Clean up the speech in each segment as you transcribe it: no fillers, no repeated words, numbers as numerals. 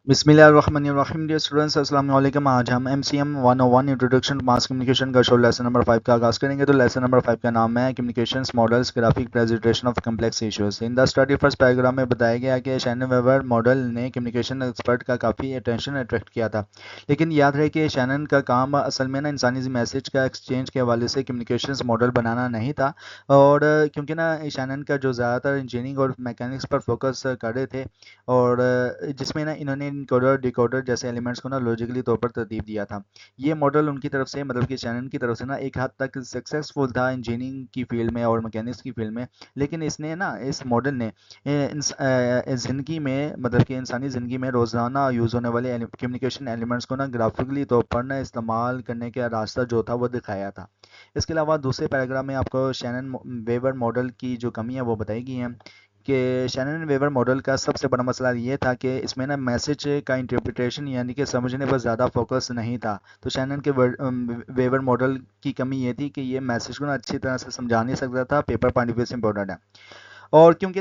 بسم اللہ الرحمن الرحیم ڈیئر اسٹوڈنٹس السلام علیکم. آج ہم MCM 101 introduction to mass communication کا شو لیسن نمبر 5 کا آغاز کریں گے. تو لیسن نمبر 5 کا نام ہے communications models graphic presentation of complex issues. In the study first paragraph میں بتایا گیا کہ شینن ویبر ماڈل نے کمیونیکیشن ایکسپرٹ کا کافی اٹینشن اٹریکٹ کیا تھا. لیکن یاد رہے کہ شینن کا کام اصل میں انسانی میسج کا ایکسچینج کے حوالے سے کمیونیکیشنس ماڈل بنانا نہیں تھا. اور کیونکہ شینن کا جو زیادہ تر انجینئرنگ اور میکینکس پر فوکس کر رہے تھے، اور جس میں انہوں نے انکوڈر ڈیکوڈر جیسے ایلیمنٹس کو لاجیکلی طور پر ترتیب دیا تھا. یہ ماڈل ان کی طرف سے مطلب کہ شینن کی طرف سے ایک حد تک سکسیسفل تھا انجینئرنگ کی فیلڈ میں اور میکینکس کی فیلڈ میں. لیکن اس ماڈل نے زندگی میں مطلب کہ انسانی زندگی میں روزانہ یوز ہونے والے کمیونیکیشن ایلیمنٹس کو گرافکلی طور پر استعمال کرنے کا راستہ جو تھا وہ دکھایا تھا. اس کے علاوہ دوسرے پیراگراف میں آپ کو شینن ویور ماڈل کی جو کمی ہے وہ بتائی گئی ہیں کہ شینن ویور ماڈل کا سب سے بڑا مسئلہ یہ تھا کہ اس میں میسج کا انٹرپریٹیشن یعنی کہ سمجھنے پر زیادہ فوکس نہیں تھا. تو شینن کے ویور ماڈل کی کمی یہ تھی کہ یہ میسج کو اچھی طرح سے سمجھا نہیں سکتا تھا. پیپر پوائنٹ آف ویو سے امپورٹنٹ ہے. اور کیونکہ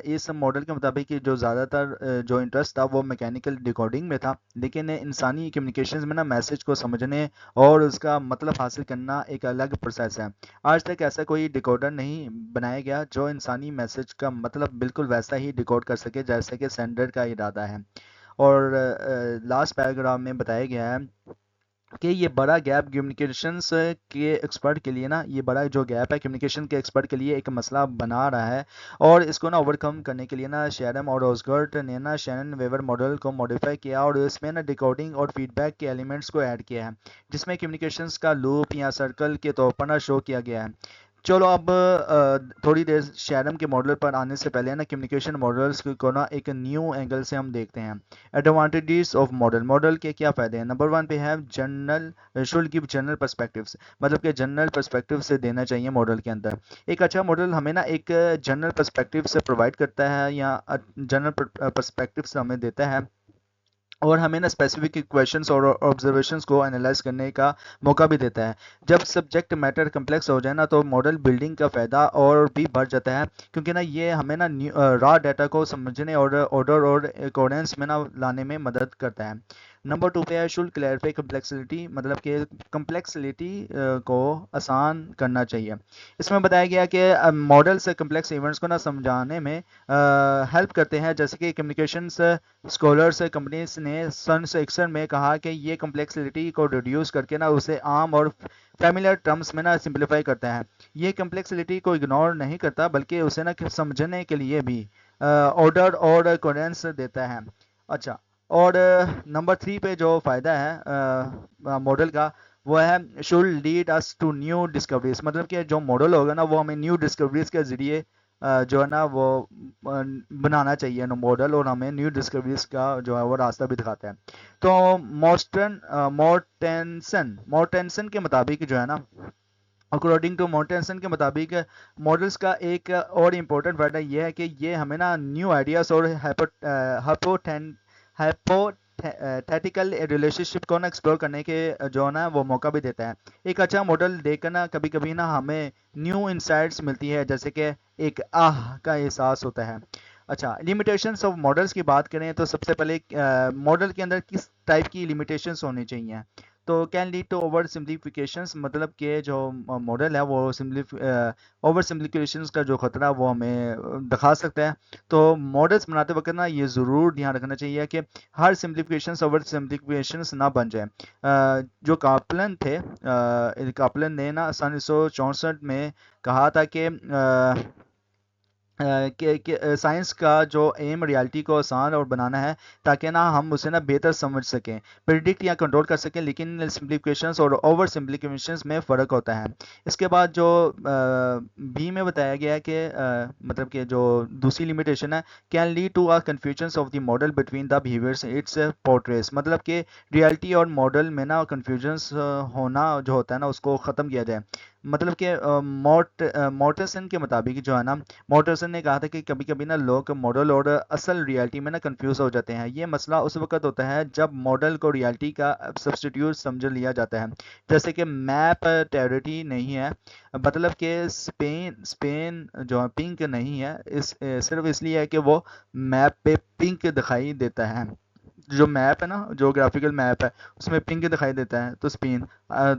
اس ماڈل کے مطابق جو زیادہ تر جو انٹرسٹ تھا وہ میکینیکل ڈیکوڈنگ میں تھا، لیکن انسانی کمیونیکیشنز میں میسج کو سمجھنے اور اس کا مطلب حاصل کرنا ایک الگ پروسیس ہے. آج تک ایسا کوئی ڈیکوڈر نہیں بنایا گیا جو انسانی میسج کا مطلب بالکل ویسا ہی ڈیکوڈ کر سکے جیسا کہ سینڈر کا ارادہ ہے. اور لاسٹ پیراگراف میں بتایا گیا ہے کہ یہ بڑا گیپ کمیونیکیشنس کے ایکسپرٹ کے لیے یہ بڑا جو گیپ ہے کمیونیکیشن کے ایکسپرٹ کے لیے ایک مسئلہ بنا رہا ہے. اور اس کو اوور کم کرنے کے لیے شیرم اور روزگرٹ نے شینن ویور ماڈل کو ماڈیفائی کیا اور اس میں ڈیکوڈنگ اور فیڈ بیک کے ایلیمنٹس کو ایڈ کیا ہے، جس میں کمیونیکیشنس کا لوپ یا سرکل کے طور پر شو کیا گیا ہے. چلو اب تھوڑی دیر شیرم کے ماڈل پر آنے سے پہلے کمیونیکیشن ماڈلس کو ایک نیو اینگل سے ہم دیکھتے ہیں. ایڈوانٹیجز آف ماڈل کے کیا فائدے ہیں. نمبر 1 پہ ہے general should give general perspectives, مطلب کہ جنرل پرسپیکٹیو سے دینا چاہیے ماڈل کے اندر. ایک اچھا ماڈل ہمیں ایک جنرل پرسپیکٹیو سے پرووائڈ کرتا ہے یا جنرل پرسپیکٹیو سے ہمیں دیتا ہے، اور ہمیں اسپیسیفک کویشچنس اور آبزرویشنس کو انالائز کرنے کا موقع بھی دیتا ہے. جب سبجیکٹ میٹر کمپلیکس ہو جائے تو ماڈل بلڈنگ کا فائدہ اور بھی بڑھ جاتا ہے، کیونکہ یہ ہمیں را ڈیٹا کو سمجھنے اور آرڈر اور کوڈنس میں لانے میں مدد کرتا ہے. نمبر 2 پہ ہے شوڈ کلیئرفائی کمپلیکسٹی، مطلب کہ کمپلیکسٹی کو آسان کرنا چاہیے. اس میں بتایا گیا کہ ماڈل سے کمپلیکس ایونٹس کو سمجھانے میں ہیلپ کرتے ہیں، جیسے کہ کمیونیکیشنس اسکالرس کمپنیز نے سن 61 میں کہا کہ یہ کمپلیکسٹی کو ریڈیوس کر کے اسے عام اور فیملیئر ٹرمز میں سمپلیفائی کرتا ہے. یہ کمپلیکسٹی کو اگنور نہیں کرتا بلکہ اسے سمجھنے کے لیے بھی آرڈر اور کوڈنس دیتا ہے. اچھا، اور نمبر 3 پہ جو فائدہ ہے ماڈل کا وہ ہے should lead us to new discoveries, مطلب کہ جو ماڈل ہوگا وہ ہمیں نیو ڈسکوریز کے ذریعے جو ہے وہ بنانا چاہیے ماڈل، اور ہمیں نیو ڈسکوریز کا جو ہے وہ راستہ بھی دکھاتا ہے. تو مورٹینسن کے مطابق جو ہے اکارڈنگ ٹو مورٹینسن کے مطابق ماڈلس کا ایک اور امپورٹنٹ فائدہ یہ ہے کہ یہ ہمیں نیو آئیڈیاز اور ہائپوتھیٹیکل ریلیشن شپ کو ایکسپلور کرنے کے جو وہ موقع بھی دیتا ہے. ایک اچھا ماڈل دیکھ کر کبھی کبھی ہمیں نیو انسائٹس ملتی ہے، جیسے کہ ایک کا احساس ہوتا ہے. اچھا، لیمیٹیشنس آف ماڈلس کی بات کریں تو سب سے پہلے ماڈل کے اندر کس ٹائپ کی لیمیٹیشنس ہونی چاہیے. تو کین لیڈ ٹو اوور سمپلیفیکیشنس، مطلب کہ جو ماڈل ہے وہ اوور سمپلیفیکیشنس کا جو خطرہ وہ ہمیں دکھا سکتا ہے. تو ماڈلس بناتے وقت یہ ضرور دھیان رکھنا چاہیے کہ ہر سمپلیفیکیشنس اوور سمپلیفیکیشنس نہ بن جائے. جو کاپلن تھے، کاپلن نے سن 1964 میں کہا تھا کہ سائنس کا جو ایم ریالٹی کو آسان اور بنانا ہے تاکہ ہم اسے بہتر سمجھ سکیں، پریڈکٹ یا کنٹرول کر سکیں، لیکن سمپلیفیکیشنز اور اوور سمپلیفیکیشنز میں فرق ہوتا ہے. اس کے بعد جو بی میں بتایا گیا ہے کہ مطلب کہ جو دوسری لمیٹیشن ہے can lead to confusions of the model between the behaviours its portrays, مطلب کہ ریالٹی اور ماڈل میں کنفیوژنس ہونا جو ہوتا ہے اس کو ختم کیا جائے. مطلب کہ مورٹسن کے مطابق جو ہے مورٹسن نے کہا تھا کہ کبھی کبھی لوگ ماڈل اور اصل ریالٹی میں کنفیوز ہو جاتے ہیں. یہ مسئلہ اس وقت ہوتا ہے جب ماڈل کو ریالٹی کا سبسٹیٹیوٹ سمجھ لیا جاتا ہے، جیسے کہ میپ ٹیریٹی نہیں ہے، مطلب کہ اسپین جو ہے پنک نہیں ہے، صرف اس لیے ہے کہ وہ میپ پہ پنک دکھائی دیتا ہے. جو میپ ہے نا، جو گرافیکل میپ ہے اس میں پنک دکھائی دیتا ہے،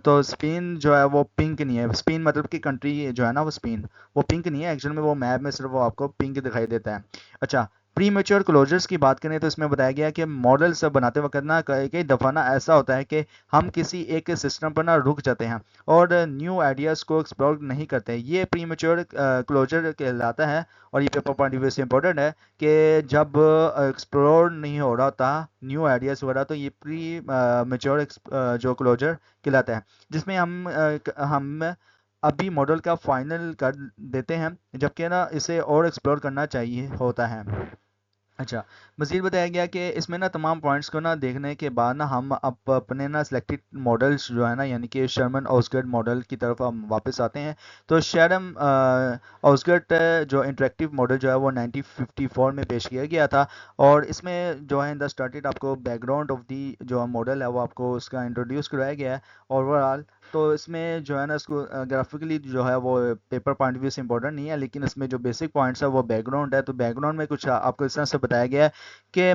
تو اسپین جو ہے وہ پنک نہیں ہے. اسپین مطلب کہ کنٹری جو ہے نا وہ اسپین، وہ پنک نہیں ہے ایکچوئل میں، وہ میپ میں صرف وہ آپ کو پنک دکھائی دیتا ہے. اچھا، پری میچور کلوجرز کی بات کریں تو اس میں بتایا گیا کہ ماڈلس بناتے وقت نا کئی دفعہ نا ایسا ہوتا ہے کہ ہم کسی ایک سسٹم پر نا رک جاتے ہیں اور نیو آئیڈیاز کو ایکسپلور نہیں کرتے. یہ پری میچور کلوجر کہلاتا ہے. اور یہ پیپر پوائنٹ آف ویو سے امپورٹنٹ ہے کہ جب ایکسپلور نہیں ہو رہا ہوتا نیو آئیڈیاز وغیرہ تو یہ پری میچور جو کلوجر کہلاتا ہے، جس میں ہم ابھی ماڈل کا فائنل کر دیتے ہیں جبکہ نا اسے اور ایکسپلور کرنا چاہیے ہوتا ہے. اچھا، مزید بتایا گیا کہ اس میں نا تمام پوائنٹس کو نا دیکھنے کے بعد نا ہم اپنے نا سلیکٹڈ ماڈلس جو ہے نا یعنی کہ شرمن اوسگرڈ ماڈل کی طرف ہم واپس آتے ہیں. تو شرم اوسگرڈ جو انٹریکٹیو ماڈل جو ہے وہ 1954 میں پیش کیا گیا تھا. اور اس میں جو ہے ان دا اسٹارٹیڈ آپ کو بیک گراؤنڈ آف دی جو ماڈل ہے وہ آپ کو اس کا انٹروڈیوس کرایا گیا ہے اوور آل. تو اس میں جو ہے نا اس کو گرافکلی جو ہے وہ پیپر پوائنٹ آف ویو سے امپورٹنٹ نہیں ہے، لیکن اس میں جو بیسک پوائنٹس ہے وہ بیک گراؤنڈ ہے. تو بیک گراؤنڈ میں کچھ آپ کو اس طرح سے بتایا گیا ہے کہ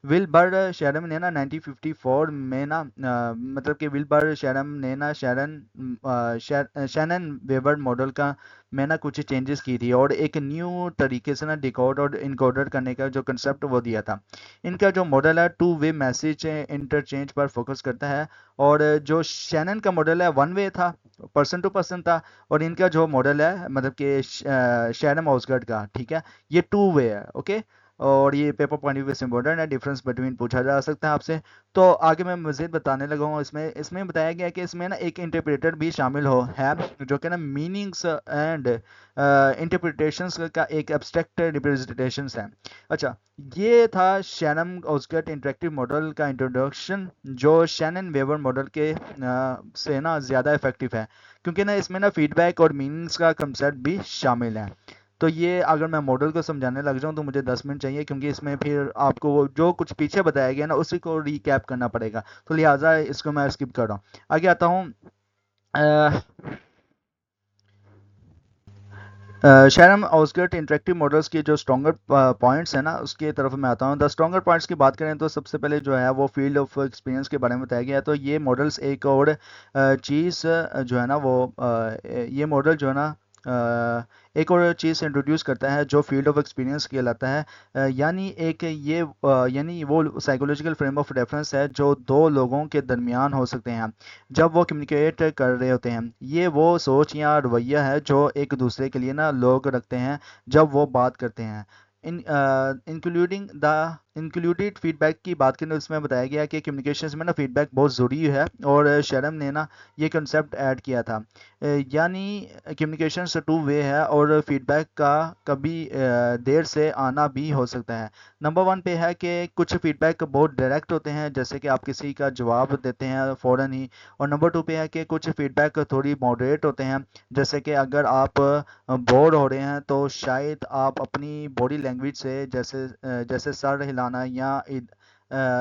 ول بر شیرم نے نا 1954 میں نا مطلب کہ ول بر شیرم نے نا شینن ویبر ماڈل کا میں نا کچھ چینجز کی تھی اور ایک نیو طریقے سے نا ڈیکوڈ اور انکوڈر کرنے کا جو کنسیپٹ وہ دیا تھا. ان کا جو ماڈل ہے ٹو وے میسج انٹرچینج پر فوکس کرتا ہے، اور جو شینن کا ماڈل ہے ون وے تھا، پرسن ٹو پرسن تھا. اور ان کا جو ماڈل ہے مطلب کہ شیرم اوسگرڈ کا، ٹھیک ہے، یہ ٹو وے ہے. اوکے، اور یہ پیپر پوائنٹ آف ویو سے امپورٹنٹ ہے، ڈفرینس بٹوین پوچھا جا سکتا ہے آپ سے. تو آگے میں مزید بتانے لگا ہوں. اس میں بتایا گیا کہ اس میں نا ایک انٹرپریٹر بھی شامل ہے جو کہ نا میننگس اینڈ انٹرپریٹیشنس کا ایک ایبسٹریکٹ ریپرزنٹیشنس ہے. اچھا، یہ تھا شینن اوسگرڈ انٹریکٹیو ماڈل کا انٹروڈکشن، جو شینن ویور ماڈل کے سے نا زیادہ افیکٹو ہے کیونکہ نا اس میں نا فیڈ بیک اور میننگس کا کنسیپٹ بھی شامل ہے. تو یہ اگر میں ماڈل کو سمجھانے لگ جاؤں تو مجھے 10 منٹ چاہیے، کیونکہ اس میں پھر آپ کو جو کچھ پیچھے بتایا گیا نا اسی کو ریکیپ کرنا پڑے گا، تو لہٰذا اس کو میں اسکپ کر رہا ہوں. آگے آتا ہوں. شیرم اوسگرڈ انٹریکٹیو ماڈلس کی جو اسٹرانگر پوائنٹس ہیں نا اس کی طرف میں آتا ہوں. دا اسٹرانگر پوائنٹس کی بات کریں تو سب سے پہلے جو ہے وہ فیلڈ آف ایکسپیرینس کے بارے میں بتایا گیا ہے. تو یہ ماڈلس ایک اور چیز جو ہے نا وہ یہ ماڈل جو ہے نا ایک اور چیز انٹروڈیوس کرتا ہے جو فیلڈ آف ایکسپیرینس کہلاتا ہے. یعنی ایک یہ یعنی وہ سائیکولوجیکل فریم آف ریفرنس ہے جو دو لوگوں کے درمیان ہو سکتے ہیں جب وہ کمیونیکیٹ کر رہے ہوتے ہیں. یہ وہ سوچ یا رویہ ہے جو ایک دوسرے کے لیے نا لوگ رکھتے ہیں جب وہ بات کرتے ہیں. Including the included feedback کی بات کریں تو اس میں بتایا گیا کہ کمیونیکیشنز میں نا فیڈ بیک بہت ضروری ہے، اور شرم نے نا یہ کنسیپٹ ایڈ کیا تھا. یعنی کمیونیکیشنز ٹو وے ہے اور فیڈ بیک کا کبھی دیر سے آنا بھی ہو سکتا ہے. نمبر 1 پہ ہے کہ کچھ فیڈ بیک بہت ڈائریکٹ ہوتے ہیں، جیسے کہ آپ کسی کا جواب دیتے ہیں فوراً ہی. اور نمبر 2 پہ ہے کہ کچھ فیڈ بیک تھوڑی ماڈریٹ ہوتے ہیں، جیسے کہ اگر آپ بور ہو رہے ہیں تو شاید آپ اپنی باڈی لینگویج سے جیسے سر ہلانا یا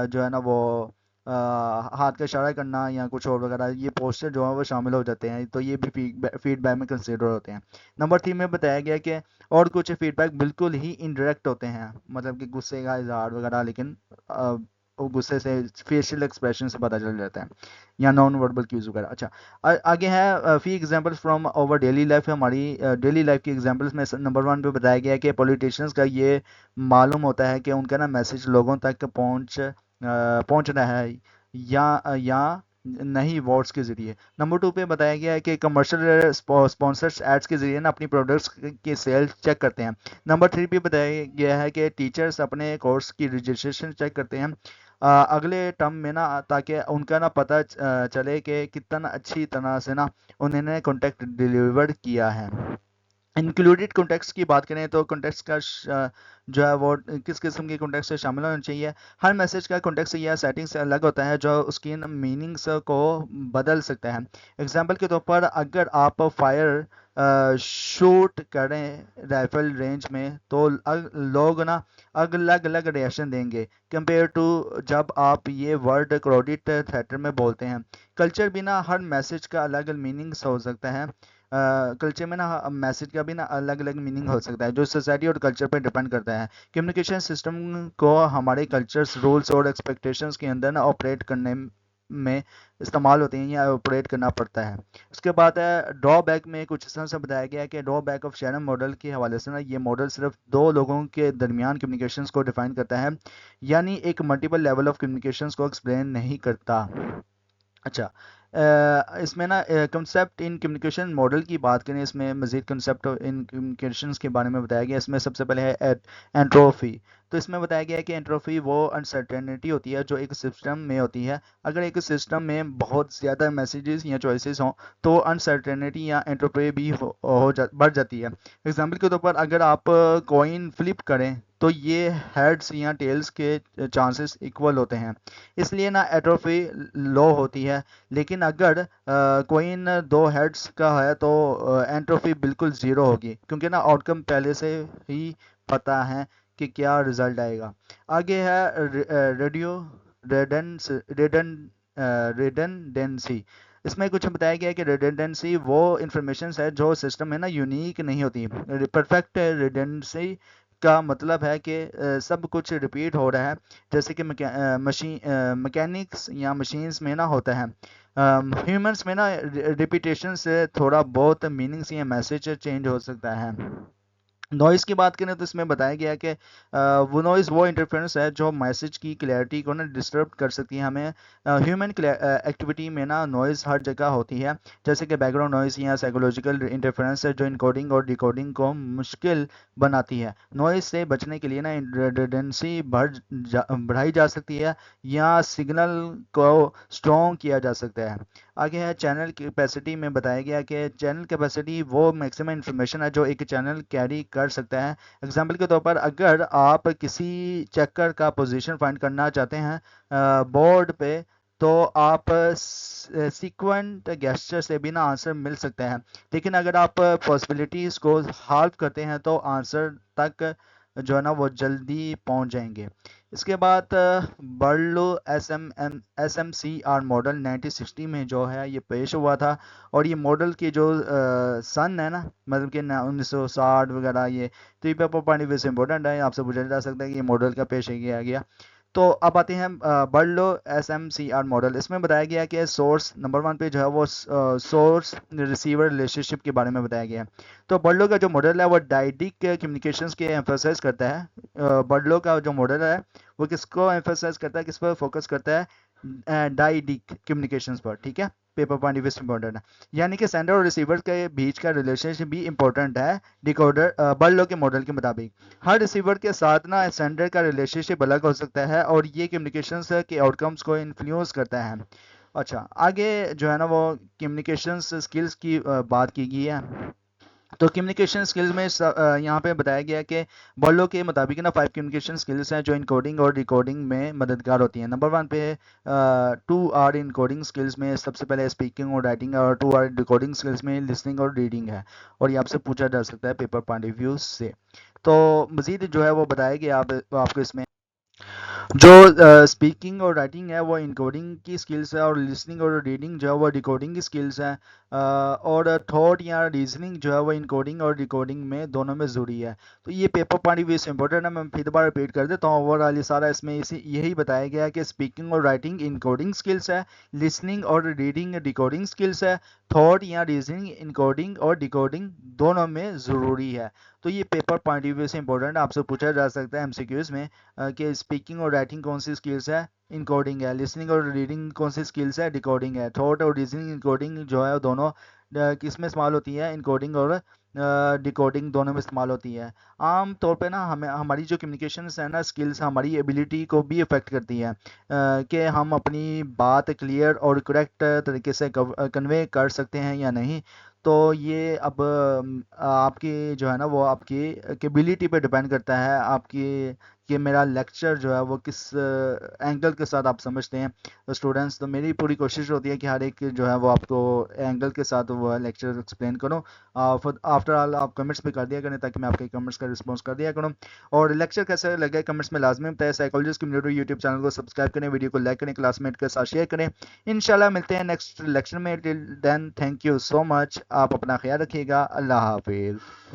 جو ہے نا وہ ہاتھ کا اشارہ کرنا یا کچھ اور وغیرہ، یہ پوسچر جو ہے وہ شامل ہو جاتے ہیں، تو یہ بھی فیڈ بیک میں کنسیڈر ہوتے ہیں. نمبر 3 میں بتایا گیا کہ اور کچھ فیڈ بیک بالکل ہی انڈائریکٹ ہوتے ہیں، مطلب کہ غصے کا اظہار وغیرہ، لیکن غصے سے فیشیل ایکسپریشن سے پتہ چل جاتا ہے، یا نان وربل کیوز وغیرہ. اچھا، آگے ہے فی example from over daily life. ہماری ڈیلی لائف کی ایگزامپلس میں نمبر 1 پہ بتایا گیا کہ پولیٹیشینس کا یہ معلوم ہوتا ہے کہ ان کا نا میسج لوگوں تک پہنچ رہا ہے یا نہیں ووٹس کے ذریعے. نمبر 2 پہ بتایا گیا ہے کہ کمرشل اسپانسرس ایڈس کے ذریعے نا اپنی پروڈکٹس کی سیل چیک کرتے ہیں. نمبر 3 پہ بتایا گیا ہے کہ ٹیچرس اپنے کورس کی رجسٹریشن چیک کرتے ہیں اگلے ٹرم میں نا، تاکہ ان کا نا پتہ چلے کہ کتنا اچھی طرح سے نا انہوں نے کانٹیکٹ ڈیلیورڈ کیا ہے. انکلوڈیڈ کانٹیکٹس کی بات کریں تو کانٹیکٹس کا جو ہے وہ کس قسم کے کانٹیکٹ سے شامل ہونا چاہیے. ہر میسج کا کانٹیکٹ یا سیٹنگ سے الگ ہوتا ہے جو اس کی میننگس کو بدل سکتا ہے. اگزامپل کے طور پر اگر آپ فائر شوٹ کریں رائفل رینج میں تو لوگ نا الگ الگ ریئیکشن دیں گے کمپیئر ٹو جب آپ یہ ورڈ کراؤڈڈ تھیٹر میں بولتے ہیں. کلچر بھی نا ہر میسج کا الگ میننگس ہو سکتا ہے. کلچر میں نا میسج کا بھی نا الگ الگ میننگ ہو سکتا ہے جو سوسائٹی اور کلچر پہ ڈپینڈ کرتا ہے. کمیونیکیشن سسٹم کو ہمارے کلچرس رولس اور ایکسپیکٹیشنس کے اندر نا آپریٹ کرنے میں استعمال ہوتے ہیں یا آپریٹ کرنا پڑتا ہے. اس کے بعد ہے ڈرا بیک میں کچھ اس طرح سے بتایا گیا ہے کہ ڈرا بیک آف شینن ماڈل کے حوالے سے نا یہ ماڈل صرف دو لوگوں کے درمیان کمیونیکیشنس کو ڈیفائن کرتا ہے یعنی ایک ملٹیپل لیول آف کمیونیکیشنس کو ایکسپلین نہیں کرتا. اچھا اس میں نا کنسیپٹ ان کمیونیکیشن ماڈل کی بات کریں اس میں مزید کنسیپٹ ان کمیونیکیشنس کے بارے میں بتایا گیا. اس میں سب سے پہلے ہے انٹروفی. تو اس میں بتایا گیا ہے کہ انٹروفی وہ انسرٹینٹی ہوتی ہے جو ایک سسٹم میں ہوتی ہے. اگر ایک سسٹم میں بہت زیادہ میسیجز یا چوائسیز ہوں تو انسرٹینٹی یا انٹروفی بھی بڑھ جاتی ہے. ایگزامپل کے طور پر اگر آپ کوئن فلپ کریں تو یہ ہیڈز یا ٹیلز کے چانسز ایکول ہوتے ہیں اس لیے نا ایٹروفی لو ہوتی ہے. لیکن اگر کوئن دو ہیڈز کا ہے تو اینٹروفی بالکل زیرو ہوگی کیونکہ نا آؤٹ کم پہلے سے ہی پتہ ہے کہ کیا رزلٹ آئے گا. آگے ہے ریڈیو ریڈنڈنسی. اس میں کچھ بتایا گیا ہے کہ ریڈنڈنسی وہ انفارمیشن ہے جو سسٹم میں نا یونیک نہیں ہوتی. پرفیکٹ ریڈنڈنسی کا مطلب ہے کہ سب کچھ ریپیٹ ہو رہا ہے جیسے کہ میکینکس یا مشینز میں نہ ہوتا ہے. ہیومنس میں نا ریپیٹیشن سے تھوڑا بہت میننگس یا میسج چینج ہو سکتا ہے. نوائز کی بات کریں تو اس میں بتایا گیا کہ وہ نوائز وہ انٹرفیرنس ہے جو میسج کی کلیئرٹی کو نا ڈسٹرب کر سکتی ہے. ہمیں ہیومن ایکٹیویٹی میں نا نوائز ہر جگہ ہوتی ہے جیسے کہ بیک گراؤنڈ نوائز یا سائیکولوجیکل انٹرفیرنس ہے جو انکوڈنگ اور ڈیکوڈنگ کو مشکل بناتی ہے. نوائز سے بچنے کے لیے نا ریڈنڈنسی بڑھائی جا سکتی ہے یا سگنل کو اسٹرانگ کیا جا سکتا ہے. آگے ہے چینل کیپیسٹی میں بتایا گیا کہ چینل کیپیسٹی وہ میکسیمم انفارمیشن ہے جو ایک چینل کیری کر سکتا ہے. اگزامپل کے طور پر اگر آپ کسی چیکر کا پوزیشن فائنڈ کرنا چاہتے ہیں بورڈ پہ تو آپ سیکوینٹ گیسچر سے بھی نا آنسر مل سکتا ہے. لیکن اگر آپ پاسبلٹیز کو ہالو کرتے ہیں تو آنسر تک جو ہے نا وہ جلدی پہنچ جائیں گے. اس کے بعد Berlo S M C R model 1960 میں جو ہے یہ پیش ہوا تھا اور یہ ماڈل کی جو سن ہے نا مطلب کہ 1960 وغیرہ یہ تو یہ پیپر پوائنٹ آف ویو سے امپورٹنٹ ہے. آپ سے پوچھا جا سکتا ہے کہ یہ ماڈل کا پیش کیا گیا. تو اب آتے ہیں Berlo S M C R model. اس میں بتایا گیا کہ سورس نمبر 1 پہ جو ہے وہ سورس ریسیور ریلیشن شپ کے بارے میں بتایا گیا. تو برلو کا جو ماڈل ہے وہ ڈائیڈک کمیونیکیشنز کے ایمفسائز کرتا ہے. برلو کا جو ماڈل ہے وہ کس کو ایمفسائز کرتا ہے کس پر فوکس کرتا ہے ڈائیڈک کمیونیکیشنز پر. ٹھیک ہے پیپر پوائنٹ آف امپورٹنٹ ہے یعنی کہ سینڈر اور ریسیور کے بیچ کا ریلیشن شپ بھی امپورٹنٹ ہے. ڈیکوڈر برلو کے ماڈل کے مطابق ہر ریسیور کے ساتھ نا سینڈر کا ریلیشن شپ الگ ہو سکتا ہے اور یہ کمیونیکیشنز کے آؤٹ کمز کو انفلوئنس کرتا ہے. اچھا آگے جو ہے نا وہ کمیونیکیشنز اسکلز کی بات کی گئی ہے. تو کمیونیکیشن اسکلز میں یہاں پہ بتایا گیا کہ برلو کے مطابق نا 5 کمیونیکیشن اسکلز ہیں جو انکوڈنگ اور ڈیکوڈنگ میں مددگار ہوتی ہیں. نمبر 1 پہ 2 آر انکوڈنگ اسکلز میں سب سے پہلے اسپیکنگ اور رائٹنگ اور 2 آر ڈیکوڈنگ اسکلز میں لسننگ اور ریڈنگ ہے اور یہ آپ سے پوچھا جا سکتا ہے پیپر پوائنٹ آف ویو سے. تو مزید جو ہے وہ بتایا گیا آپ کو اس میں جو اسپیکنگ اور رائٹنگ ہے وہ انکوڈنگ کی اسکلس ہے اور لسننگ اور ریڈنگ جو ہے وہ ڈیکوڈنگ کی اسکلس ہیں اور تھاٹ یا ریزننگ جو ہے وہ انکوڈنگ اور ڈیکوڈنگ میں دونوں میں ضروری ہے. تو یہ پیپر پوائنٹ آف ویو سے امپورٹنٹ ہے. میں پھر دوبارہ ریپیٹ کر دیتا ہوں. اوور آل یہ سارا اس میں یہی بتایا گیا ہے کہ اسپیکنگ اور رائٹنگ انکوڈنگ اسکلس ہے, لسننگ اور ریڈنگ ڈیکوڈنگ اسکلس ہے, تھاٹ یا ریزننگ انکوڈنگ اور ڈیکوڈنگ دونوں میں ضروری ہے. تو یہ پیپر پوائنٹ آف ویو سے امپورٹنٹ ہے. آپ سے پوچھا جا سکتا ہے ایم سی کیوز میں کہ اسپیکنگ اور رائٹنگ کون سی اسکلس ہے, انکوڈنگ ہے. لسننگ اور ریڈنگ کون سی اسکلس ہے, ڈیکوڈنگ ہے. تھاٹ اور ریزننگ انکوڈنگ جو ہے دونوں کس میں استعمال ہوتی ہے, انکوڈنگ اور ڈیکوڈنگ دونوں میں استعمال ہوتی ہے. عام طور پہ نا ہماری جو کمیونیکیشنس ہیں نا اسکلس ہماری ایبیلیٹی کو بھی افیکٹ کرتی ہیں کہ ہم اپنی بات کلیئر اور کریکٹ طریقے سے کنوے کر سکتے ہیں یا نہیں. تو یہ اب آپ کی جو ہے نا وہ آپ کی کیبلٹی پہ ڈپینڈ کرتا ہے, آپ کی کہ میرا لیکچر جو ہے وہ کس اینگل کے ساتھ آپ سمجھتے ہیں. تو اسٹوڈنٹس تو میری پوری کوشش ہوتی ہے کہ ہر ایک جو ہے وہ آپ کو اینگل کے ساتھ وہ لیکچر ایکسپلین کروں. آفٹر آل آپ کمنٹس بھی کر دیا کریں تاکہ میں آپ کے کمنٹس کا رسپانس کر دیا کروں. اور لیکچر کیسے لگے کمنٹس میں لازمی بتائیں. سائیکالوجسٹ کمیونٹی یوٹیوب چینل کو سبسکرائب کریں, ویڈیو کو لائک کریں, کلاس میٹ کے ساتھ شیئر کریں. انشاءاللہ ملتے ہیں نیکسٹ لیکچر میں. ٹل دین تھینک یو سو مچ. آپ اپنا خیال رکھیے گا. اللہ حافظ.